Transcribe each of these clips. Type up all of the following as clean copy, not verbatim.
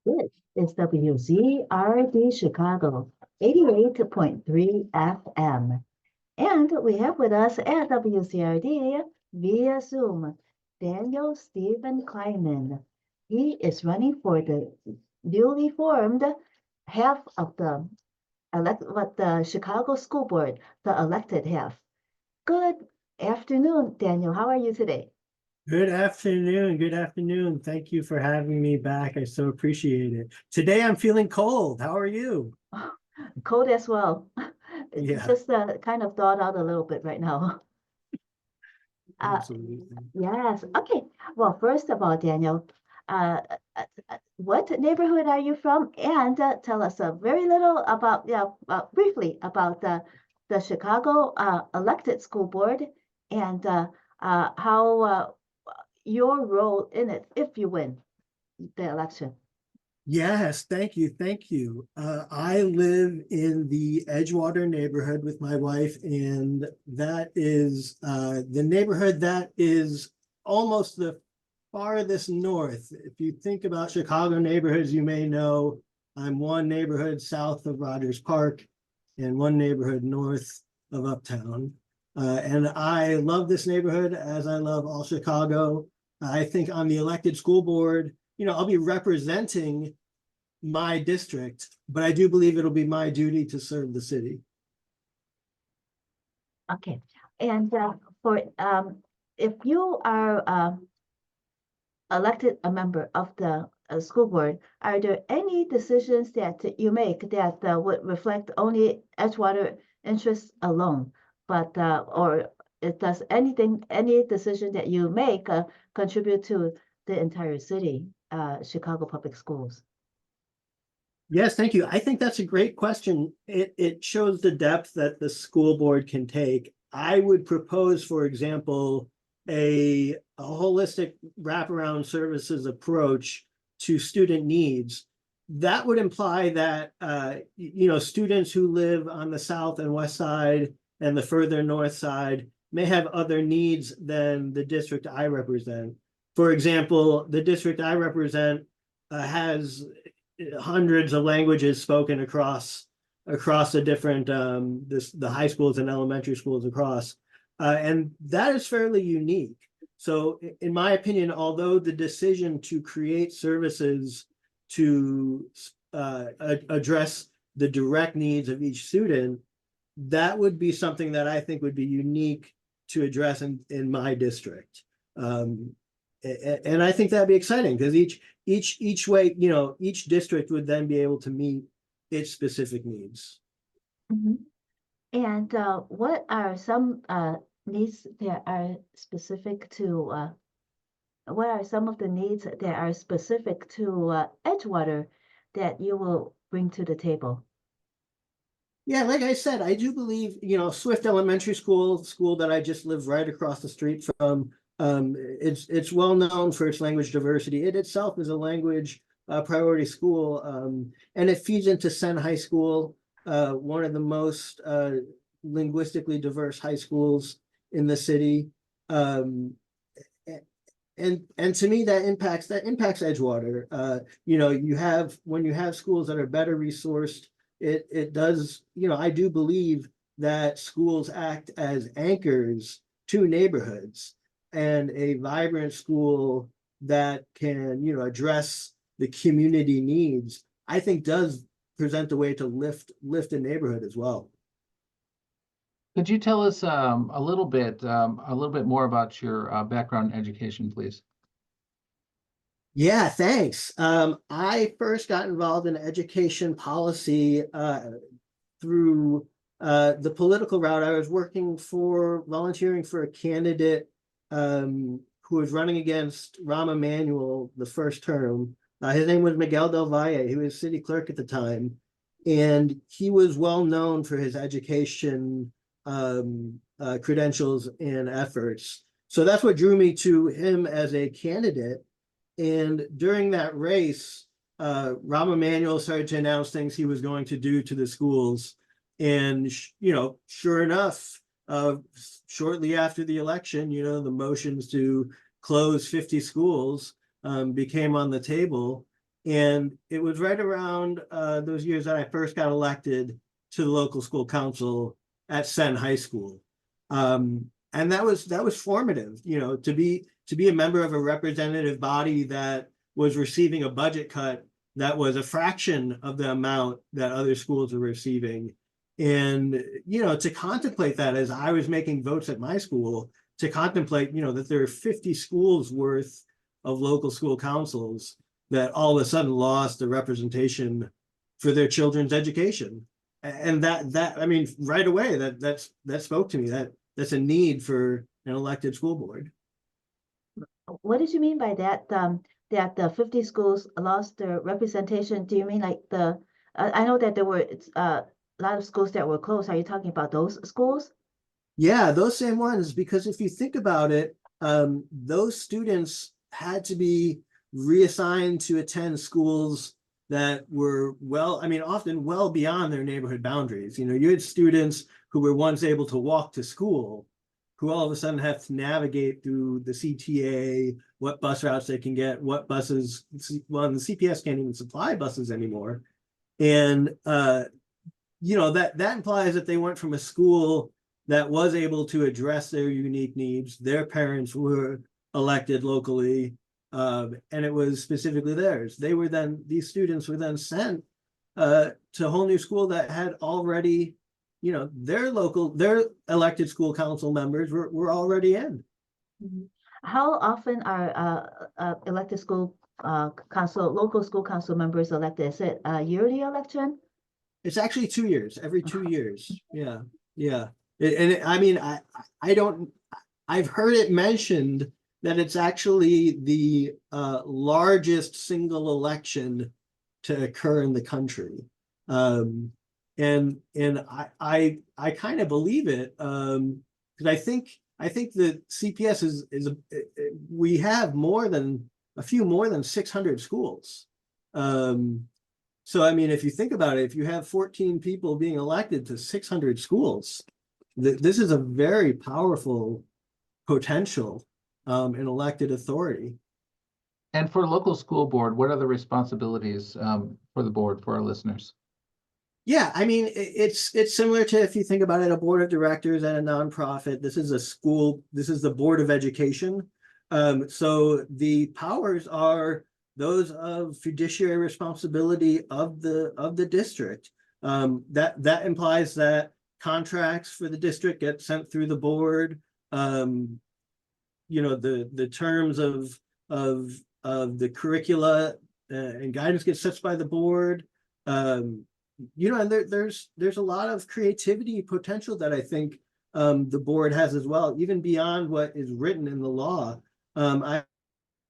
This is WZRD Chicago, 88.3 FM. And we have with us at WZRD via Zoom, Daniel Steven Kleinman. He is running for the newly formed half of the Chicago School Board, the elected half. Good afternoon, Daniel. How are you today? Good afternoon. Good afternoon. Thank you for having me back. I so appreciate it. Today I'm feeling cold. How are you? Cold as well. It's Yeah, just kind of thawed out a little bit right now. Uh, absolutely. yes. Okay. Well, first of all, Daniel, what neighborhood are you from? And tell us a very little about, yeah, briefly about the Chicago elected school board and how your role in it if you win the election. Yes, thank you. Thank you. I live in the Edgewater neighborhood with my wife, and that is the neighborhood that is almost the farthest north. If you think about Chicago neighborhoods, you may know I'm one neighborhood south of Rogers Park and one neighborhood north of Uptown. And I love this neighborhood as I love all Chicago. I think on the elected school board, I'll be representing my district, but I do believe it'll be my duty to serve the city. Okay. And for if you are elected a member of the school board, are there any decisions that you make that would reflect only Edgewater interests alone? But or it does any decision that you make contribute to the entire city, Chicago Public Schools? Yes, thank you. I think that's a great question. It shows the depth that the school board can take. I would propose, for example, a holistic wraparound services approach to student needs. That would imply that students who live on the south and west side and the further north side may have other needs than the district I represent. For example, the district I represent has hundreds of languages spoken across the different the high schools and elementary schools across, and that is fairly unique. So, in my opinion, although the decision to create services to address the direct needs of each student, that would be something that I think would be unique to address in my district. Um, and I think that'd be exciting because each way, each district would then be able to meet its specific needs. Mhm. And what are some needs that are specific to what are some of the needs that are specific to Edgewater that you will bring to the table? Yeah, like I said, I do believe, Swift Elementary school that I just live right across the street from, it's well known for its language diversity. It itself is a language priority school, and it feeds into Senn High School, one of the most linguistically diverse high schools in the city. Um, and to me that impacts Edgewater. When you have schools that are better resourced, it does, I do believe that schools act as anchors to neighborhoods, and a vibrant school that can, address the community needs, I think does present a way to lift a neighborhood as well. Could you tell us a little bit more about your background in education, please? Yeah, thanks. I first got involved in education policy through the political route. I was volunteering for a candidate who was running against Rahm Emanuel the first term. His name was Miguel Del Valle. He was city clerk at the time, and he was well known for his education credentials and efforts. So that's what drew me to him as a candidate. And during that race, Rahm Emanuel started to announce things he was going to do to the schools. And, sure enough, shortly after the election, the motions to close 50 schools became on the table. And it was right around those years that I first got elected to the local school council at Senn High School. And that was formative, you know, to be a member of a representative body that was receiving a budget cut that was a fraction of the amount that other schools were receiving. And, you know, to contemplate that as I was making votes at my school, to contemplate, you know, that there are 50 schools worth of local school councils that all of a sudden lost the representation for their children's education. And that I mean, right away, that spoke to me. That's a need for an elected school board. What did you mean by that? That the 50 schools lost their representation? Do you mean like I know that there were a lot of schools that were closed. Are you talking about those schools? Yeah, those same ones, because if you think about it, those students had to be reassigned to attend schools that were often well beyond their neighborhood boundaries. You know, you had students who were once able to walk to school, who all of a sudden have to navigate through the CTA, what bus routes they can get, what buses, well, the CPS can't even supply buses anymore. And, you know, that implies that they went from a school that was able to address their unique needs. Their parents were elected locally, and it was specifically theirs. These students were then sent to a whole new school that had already, you know, their elected school council members were already in. Mhm. How often are elected school local school council members elected? Is it a yearly election? It's actually 2 years, every 2 years. Yeah, yeah. I mean, I've heard it mentioned that it's actually the largest single election to occur in the country. And I kind of believe it, because I think the CPS we have more than 600 schools. So I mean, if you think about it, if you have 14 people being elected to 600 schools, this is a very powerful potential in elected authority. And for local school board, what are the responsibilities for the board for our listeners? Yeah, I mean, it's similar to, if you think about it, a board of directors at a nonprofit. This is the Board of Education. So the powers are those of fiduciary responsibility of the district. That implies that contracts for the district get sent through the board. You know, the terms of the curricula and guidance gets set by the board. You know, and there's a lot of creativity potential that I think the board has as well, even beyond what is written in the law. I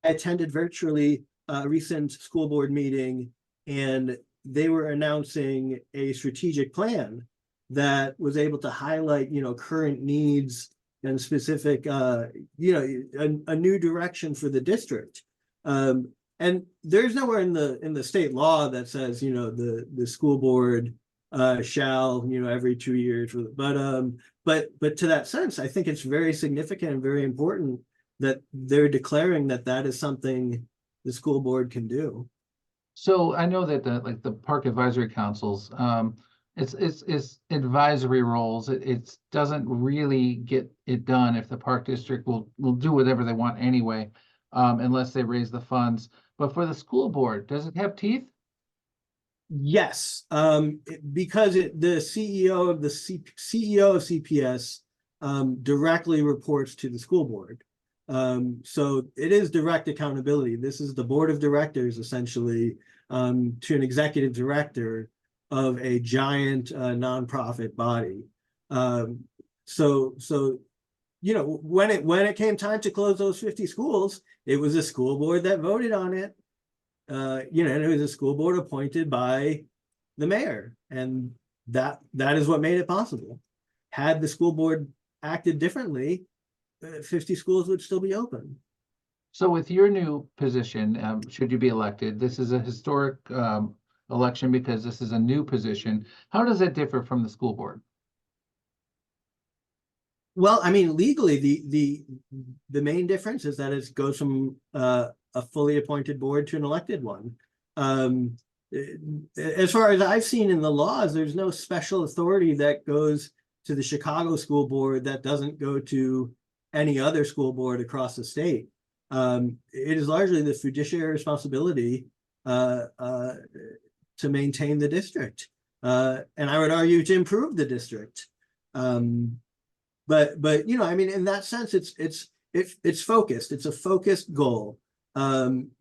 attended virtually a recent school board meeting, and they were announcing a strategic plan that was able to highlight, you know, current needs and specific, you know, a new direction for the district. And there's nowhere in the state law that says, you know, the school board shall, you know, every 2 years. But to that sense, I think it's very significant and very important that they're declaring that is something the school board can do. So I know that the park advisory councils, it's advisory roles. It doesn't really get it done if the park district will do whatever they want anyway, unless they raise the funds. But for the school board, does it have teeth? Yes, because the CEO of CEO of CPS directly reports to the school board. So it is direct accountability. This is the board of directors essentially to an executive director of a giant nonprofit body. So you know, when it came time to close those 50 schools, it was a school board that voted on it. You know, and it was a school board appointed by the mayor, and that is what made it possible. Had the school board acted differently, 50 schools would still be open. So with your new position, should you be elected, this is a historic election because this is a new position. How does that differ from the school board? Well, I mean, legally, the main difference is that it goes from a fully appointed board to an elected one. As far as I've seen in the laws, there's no special authority that goes to the Chicago School Board that doesn't go to any other school board across the state. It is largely the fiduciary responsibility to maintain the district, and I would argue to improve the district. But you know, I mean, in that sense, it's focused. It's a focused goal.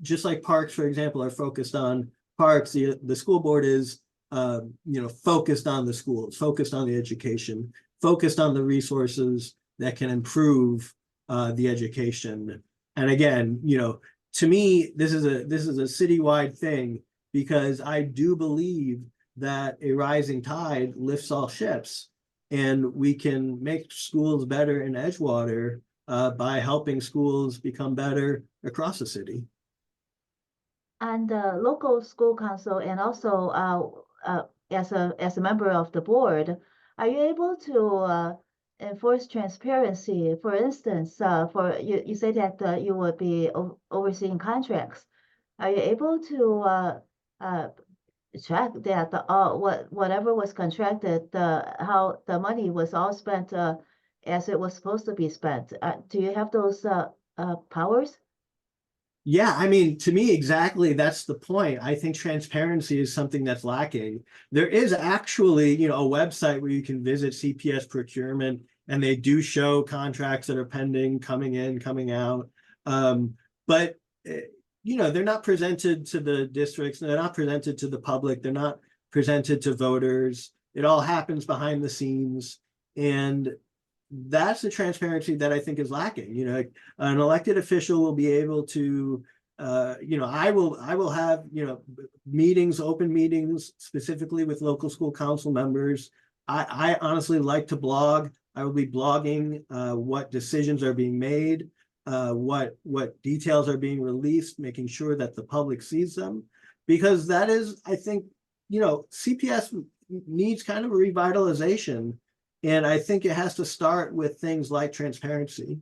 Just like parks, for example, are focused on parks. The school board is you know, focused on the schools, focused on the education, focused on the resources that can improve the education. And again, you know, to me, this is a citywide thing, because I do believe that a rising tide lifts all ships, and we can make schools better in Edgewater by helping schools become better across the city. And the local school council, and also as a member of the board, are you able to enforce transparency? For instance, for you say that you would be overseeing contracts. Are you able to track that whatever was contracted, how the money was all spent as it was supposed to be spent? Do you have those powers? Yeah, I mean, to me, exactly, that's the point. I think transparency is something that's lacking. There is actually, you know, a website where you can visit CPS procurement, and they do show contracts that are pending, coming in, coming out. But you know, they're not presented to the districts, they're not presented to the public, they're not presented to voters. It all happens behind the scenes, and that's the transparency that I think is lacking. You know, an elected official will be able to, you know, I will have, you know, meetings, open meetings specifically with local school council members. I honestly like to blog. I will be blogging what decisions are being made, what details are being released, making sure that the public sees them, because that is, I think, you know, CPS needs kind of a revitalization. And I think it has to start with things like transparency.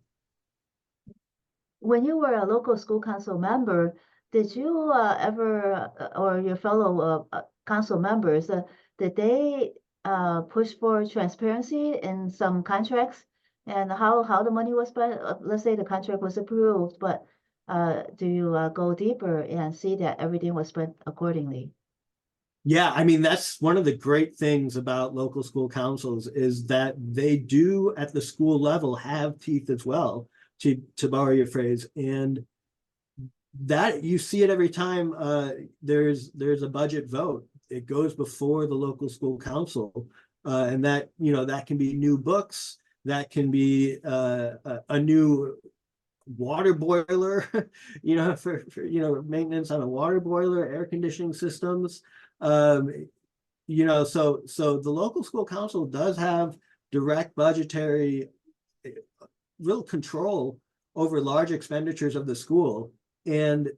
When you were a local school council member, did you ever, or your fellow council members, did they push for transparency in some contracts, and how the money was spent? Let's say the contract was approved, but do you go deeper and see that everything was spent accordingly? Yeah, I mean, that's one of the great things about local school councils, is that they do at the school level have teeth as well, to borrow your phrase. And that you see it every time there's a budget vote. It goes before the local school council, and that, you know, that can be new books, that can be a new water boiler, you know, for you know, maintenance on a water boiler, air conditioning systems. You know, so the local school council does have direct budgetary real control over large expenditures of the school. And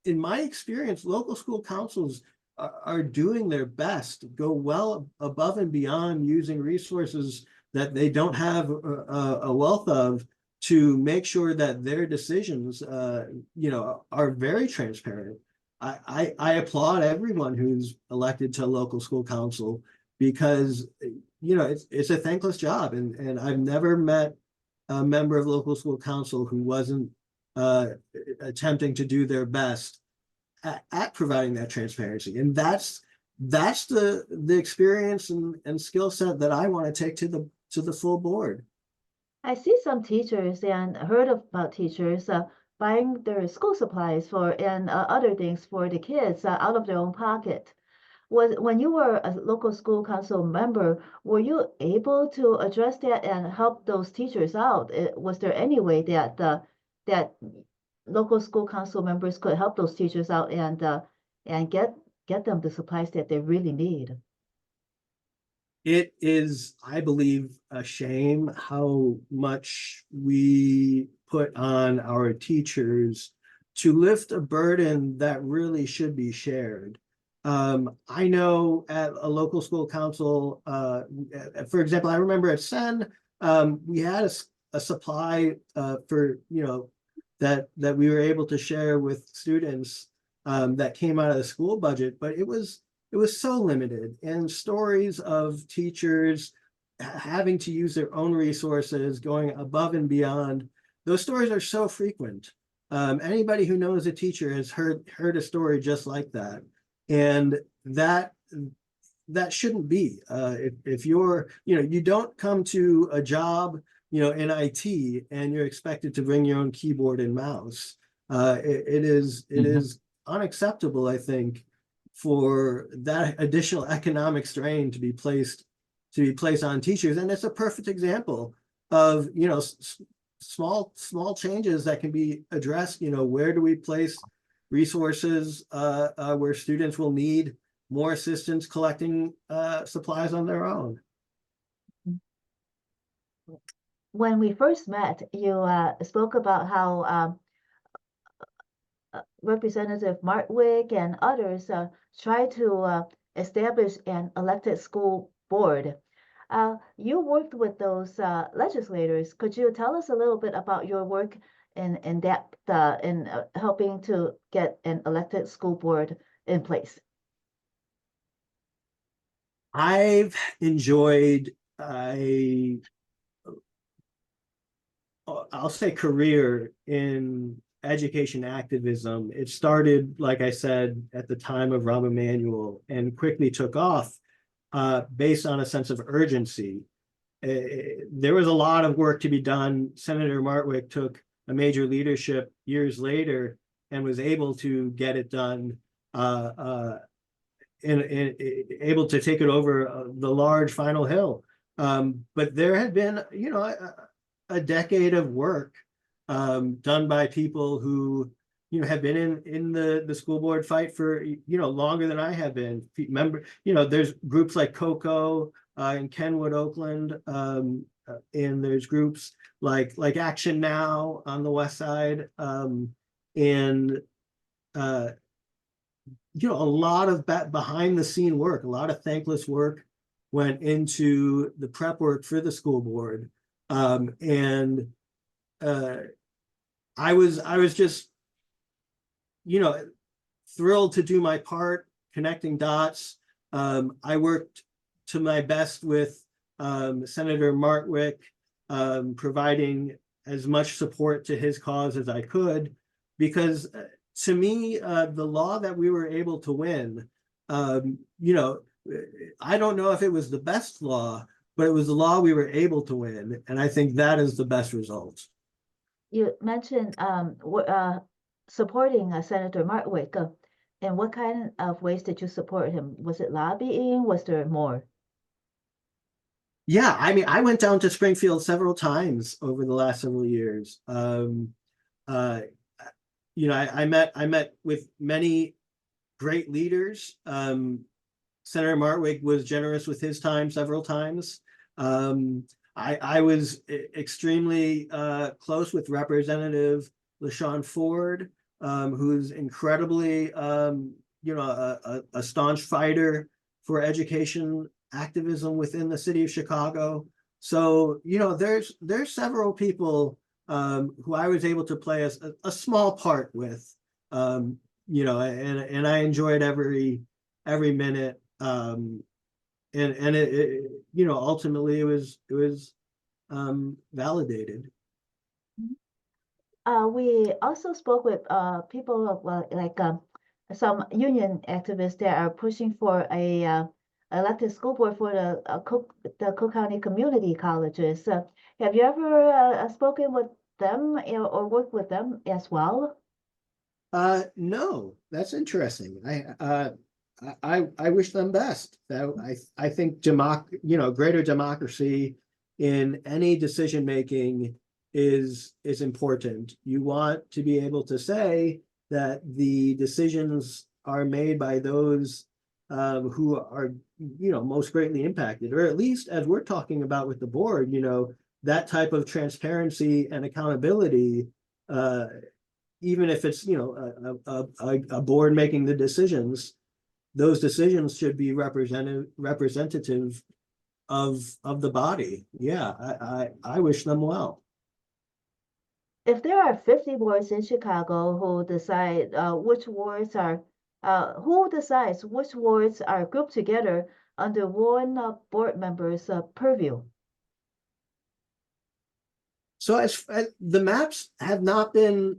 in my experience, local school councils are doing their best to go well above and beyond, using resources that they don't have a wealth of, to make sure that their decisions, you know, are very transparent. I applaud everyone who's elected to local school council, because, you know, it's a thankless job, and I've never met a member of local school council who wasn't attempting to do their best at providing that transparency. And that's the experience and skill set that I want to take to the full board. I see some teachers and heard about teachers buying their school supplies for and other things for the kids out of their own pocket. When you were a local school council member, were you able to address that and help those teachers out? Was there any way that that local school council members could help those teachers out and get them the supplies that they really need? It is, I believe, a shame how much we put on our teachers to lift a burden that really should be shared. I know at a local school council, for example, I remember at Sen, we had a supply for, you know, that we were able to share with students. that came out of the school budget, but it was so limited, and stories of teachers having to use their own resources, going above and beyond. Those stories are so frequent. Anybody who knows a teacher has heard a story just like that, and that shouldn't be. If you're, you don't come to a job, in IT and you're expected to bring your own keyboard and mouse. It is unacceptable, I think, for that additional economic strain to be placed on teachers. And it's a perfect example of, small changes that can be addressed. Where do we place resources where students will need more assistance collecting supplies on their own? When we first met, you spoke about how Representative Martwick and others try to establish an elected school board. You worked with those legislators. Could you tell us a little bit about your work in depth in helping to get an elected school board in place? I've enjoyed I'll say career in education activism. It started, like I said, at the time of Rahm Emanuel and quickly took off based on a sense of urgency. There was a lot of work to be done. Senator Martwick took a major leadership years later and was able to get it done, able to take it over the large final hill. But there had been, a decade of work done by people who, have been in the school board fight for, longer than I have been. Remember, there's groups like COCO in Kenwood, Oakland, and there's groups like Action Now on the west side, and a lot of behind the scene work, a lot of thankless work went into the prep work for the school board. And I was just, thrilled to do my part, connecting dots. I worked to my best with Senator Martwick, providing as much support to his cause as I could, because to me, the law that we were able to win, I don't know if it was the best law, but it was the law we were able to win. And I think that is the best result. You mentioned supporting Senator Martwick. And what kind of ways did you support him? Was it lobbying? Was there more? Yeah, I mean, I went down to Springfield several times over the last several years. I met with many great leaders. Senator Martwick was generous with his time several times. I was extremely close with Representative LaShawn Ford, who's incredibly, a staunch fighter for education activism within the city of Chicago. So, there's several people who I was able to play a small part with, and I enjoyed every minute. And it ultimately it was validated. We also spoke with people like some union activists that are pushing for a elected school board for the Cook County community colleges. Have you ever spoken with them or worked with them as well? No, that's interesting. I wish them best. I think greater democracy in any decision making is important. You want to be able to say that the decisions are made by those who are most greatly impacted, or at least as we're talking about with the board, that type of transparency and accountability. Even if it's a board making the decisions, those decisions should be representative of the body. Yeah, I wish them well. if there are 50 wards in Chicago who decide which wards are, who decides which wards are grouped together under one board member's purview? So as the maps have not been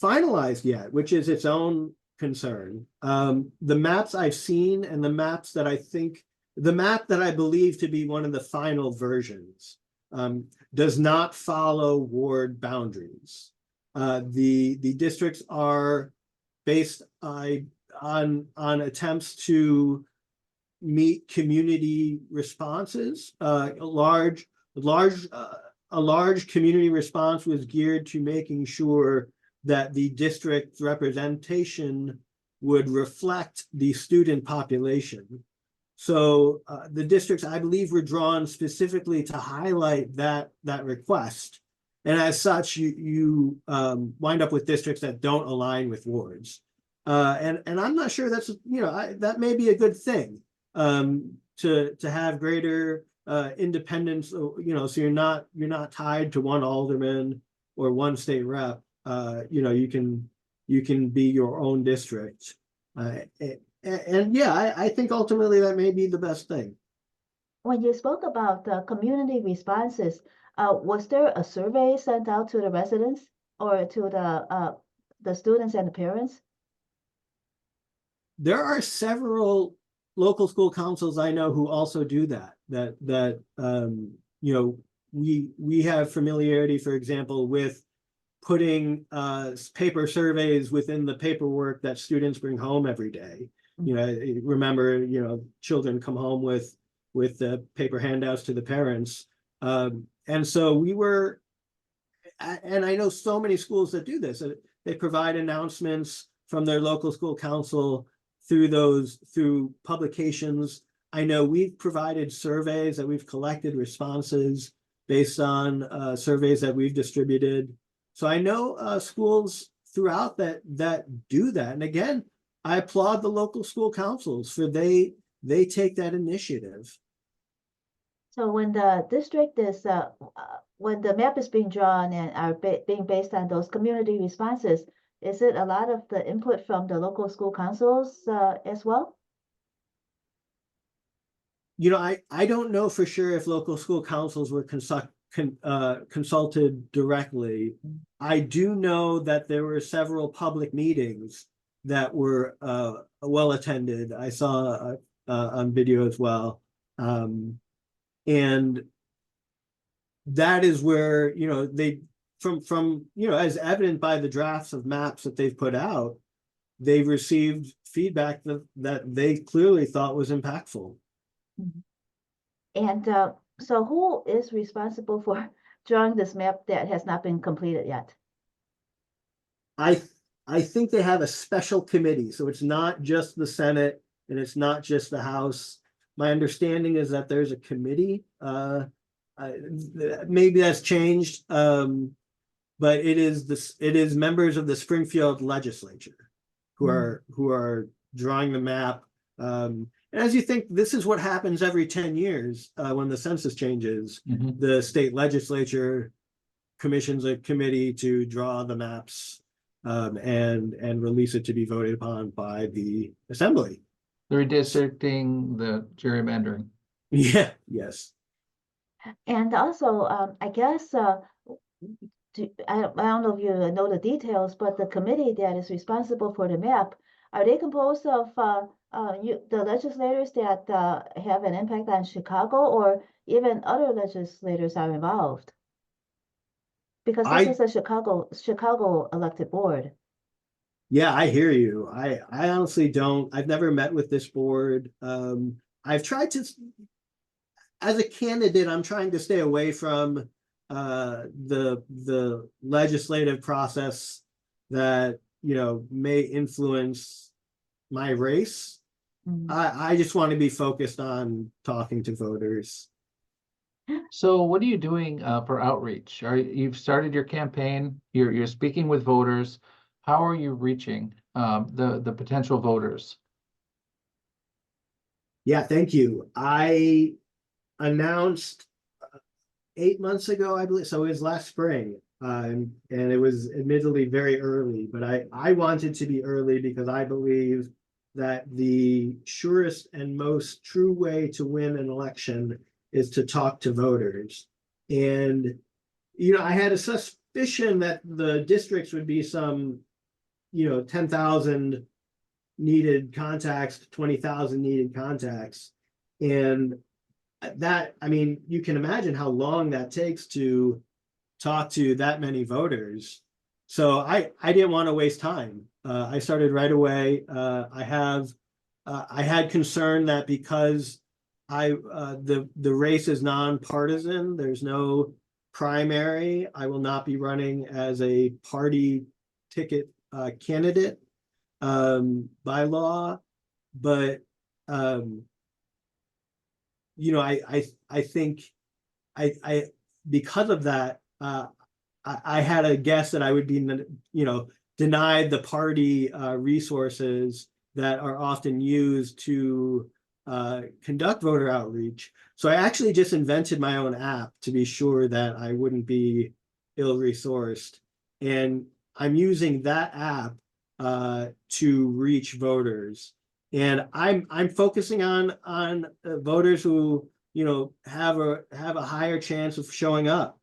finalized yet, which is its own concern. The maps I've seen and the maps that the map that I believe to be one of the final versions does not follow ward boundaries. The districts are based on attempts to meet community responses. A large community response was geared to making sure that the district representation would reflect the student population. So the districts, I believe, were drawn specifically to highlight that request. And as such, you wind up with districts that don't align with wards. And I'm not sure that's, that may be a good thing to have greater independence, so you're not tied to one alderman or one state rep. You can be your own district. And yeah, I think ultimately that may be the best thing. When you spoke about community responses, was there a survey sent out to the residents or to the students and the parents? There are several local school councils I know who also do that. We have familiarity, for example, with putting paper surveys within the paperwork that students bring home every day. Remember, children come home with the paper handouts to the parents. And so we were, and I know so many schools that do this. They provide announcements from their local school council through publications. I know we've provided surveys that we've collected responses based on surveys that we've distributed. So I know schools throughout that do that. And again, I applaud the local school councils for they take that initiative. So when the district is, when the map is being drawn and are being based on those community responses, is it a lot of the input from the local school councils as well? I don't know for sure if local school councils were consulted directly. I do know that there were several public meetings that were well attended. I saw on video as well. And that is where, they from as evident by the drafts of maps that they've put out, they've received feedback that they clearly thought was impactful. And so who is responsible for drawing this map that has not been completed yet? I think they have a special committee, so it's not just the Senate and it's not just the House. My understanding is that there's a committee. Maybe that's changed, but it is members of the Springfield legislature who are drawing the map. And as you think, this is what happens every 10 years when the census changes. The state legislature commissions a committee to draw the maps and release it to be voted upon by the assembly. The redistricting, the gerrymandering. Yeah, yes. And also, I guess, I don't know if you know the details, but the committee that is responsible for the map, are they composed of the legislators that have an impact on Chicago, or even other legislators are involved? Because this is a Chicago elected board. Yeah, I hear you. I honestly don't. I've never met with this board. I've tried to, as a candidate, I'm trying to stay away from the legislative process that may influence my race. I just want to be focused on talking to voters. So what are you doing for outreach? You've started your campaign, you're speaking with voters. How are you reaching the potential voters? Yeah, thank you. I announced 8 months ago, I believe. So it was last spring. And it was admittedly very early, but I wanted to be early because I believe that the surest and most true way to win an election is to talk to voters. And, I had a suspicion that the districts would be some, 10,000 needed contacts, 20,000 needed contacts. And that, I mean, you can imagine how long that takes to talk to that many voters. So I didn't want to waste time. I started right away. I had concern that because the race is nonpartisan, there's no primary. I will not be running as a party ticket candidate by law, but I think I because of that, I had a guess that I would be, denied the party resources that are often used to conduct voter outreach. So I actually just invented my own app to be sure that I wouldn't be ill-resourced. And I'm using that app to reach voters. And I'm focusing on voters who have a higher chance of showing up.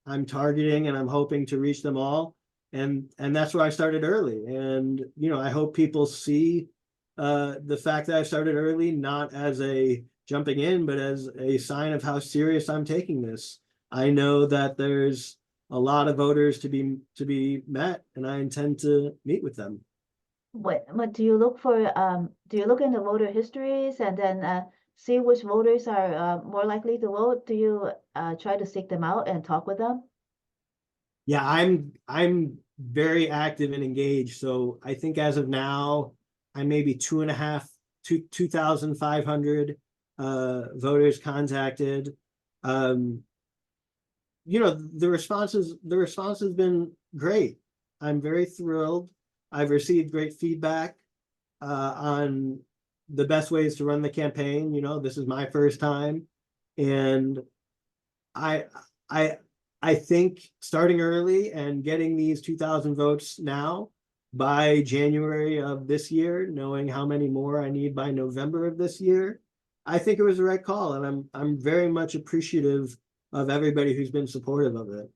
I'm targeting and I'm hoping to reach them all, and that's where I started early. And I hope people see the fact that I started early not as a jumping in, but as a sign of how serious I'm taking this. I know that there's a lot of voters to be met, and I intend to meet with them. What do you look for? Do you look into voter histories and then see which voters are more likely to vote? Do you try to seek them out and talk with them? Yeah, I'm very active and engaged. So I think as of now, I may be 2,500 voters contacted. The response has been great. I'm very thrilled. I've received great feedback on the best ways to run the campaign. This is my first time, and I think starting early and getting these 2,000 votes now by January of this year, knowing how many more I need by November of this year, I think it was the right call, and I'm very much appreciative of everybody who's been supportive of it.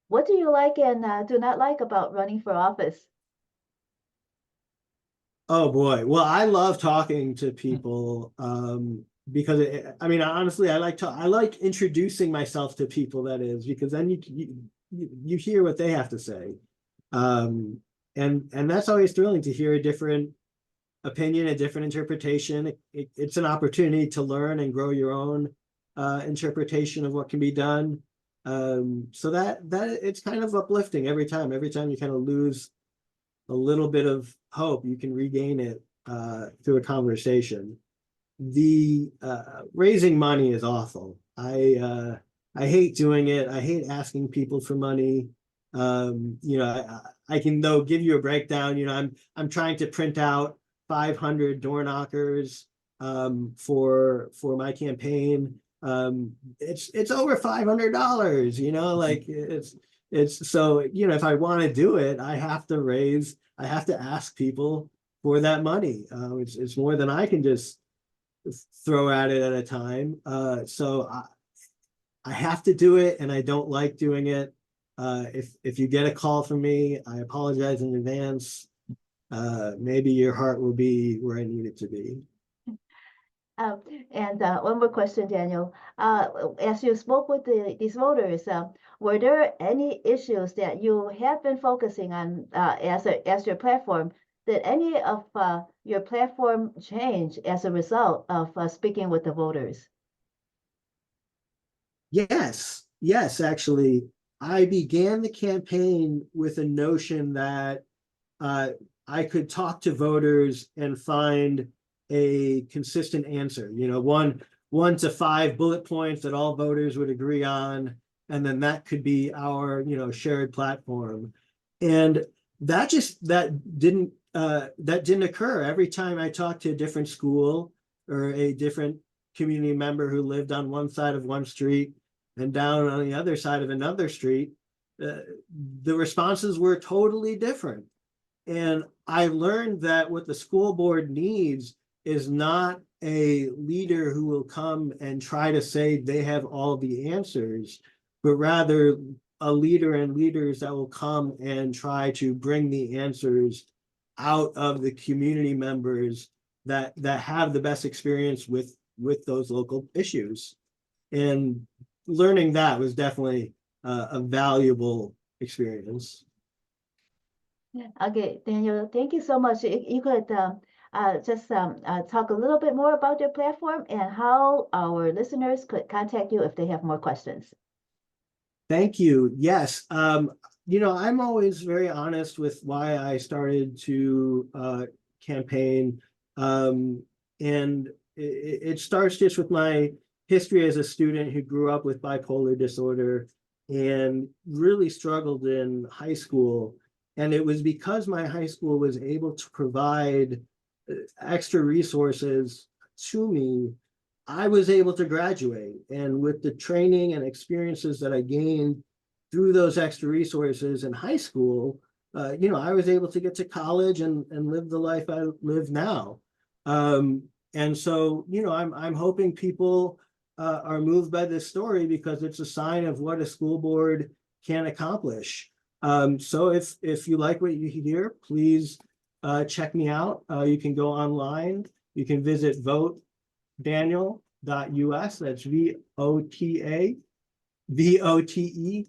What do you like and do not like about running for office? Oh boy. Well, I love talking to people because honestly, I like introducing myself to people, that is, because then you hear what they have to say. And that's always thrilling to hear a different opinion, a different interpretation. It's an opportunity to learn and grow your own interpretation of what can be done. So that it's kind of uplifting every time you kind of lose a little bit of hope, you can regain it through a conversation. The raising money is awful. I hate doing it. I hate asking people for money. I can though give you a breakdown. I'm trying to print out 500 door knockers for my campaign. It's over $500. Like it's so if I want to do it, I have to ask people for that money. It's more than I can just throw at it at a time. So I have to do it, and I don't like doing it. If you get a call from me, I apologize in advance. Maybe your heart will be where I need it to be. And one more question, Daniel. As you spoke with these voters, were there any issues that you have been focusing on as your platform? Did any of your platform change as a result of speaking with the voters? Yes, actually, I began the campaign with a notion that I could talk to voters and find a consistent answer, one to 5 bullet points that all voters would agree on, and then that could be our, shared platform. And that didn't occur. Every time I talked to a different school or a different community member who lived on one side of one street and down on the other side of another street, the responses were totally different. And I learned that what the school board needs is not a leader who will come and try to say they have all the answers, but rather a leader and leaders that will come and try to bring the answers out of the community members that have the best experience with those local issues. And learning that was definitely a valuable experience. Okay, Daniel, thank you so much. You could just talk a little bit more about your platform and how our listeners could contact you if they have more questions. Thank you. Yes. I'm always very honest with why I started to campaign. And it starts just with my history as a student who grew up with bipolar disorder and really struggled in high school. And it was because my high school was able to provide extra resources to me, I was able to graduate. And with the training and experiences that I gained through those extra resources in high school, I was able to get to college and live the life I live now. And so, I'm hoping people are moved by this story because it's a sign of what a school board can accomplish. So if you like what you hear, please check me out. You can go online. You can visit votedaniel.us. That's VOTE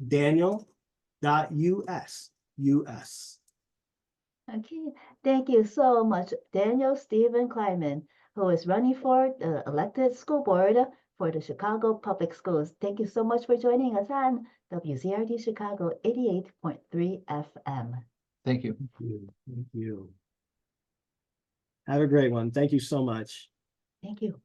Daniel.us. US. Okay, thank you so much, Daniel Steven Kleinman, who is running for the elected school board for the Chicago Public Schools. Thank you so much for joining us on WZRD Chicago 88.3 FM. Thank you. Thank you. Have a great one. Thank you so much. Thank you.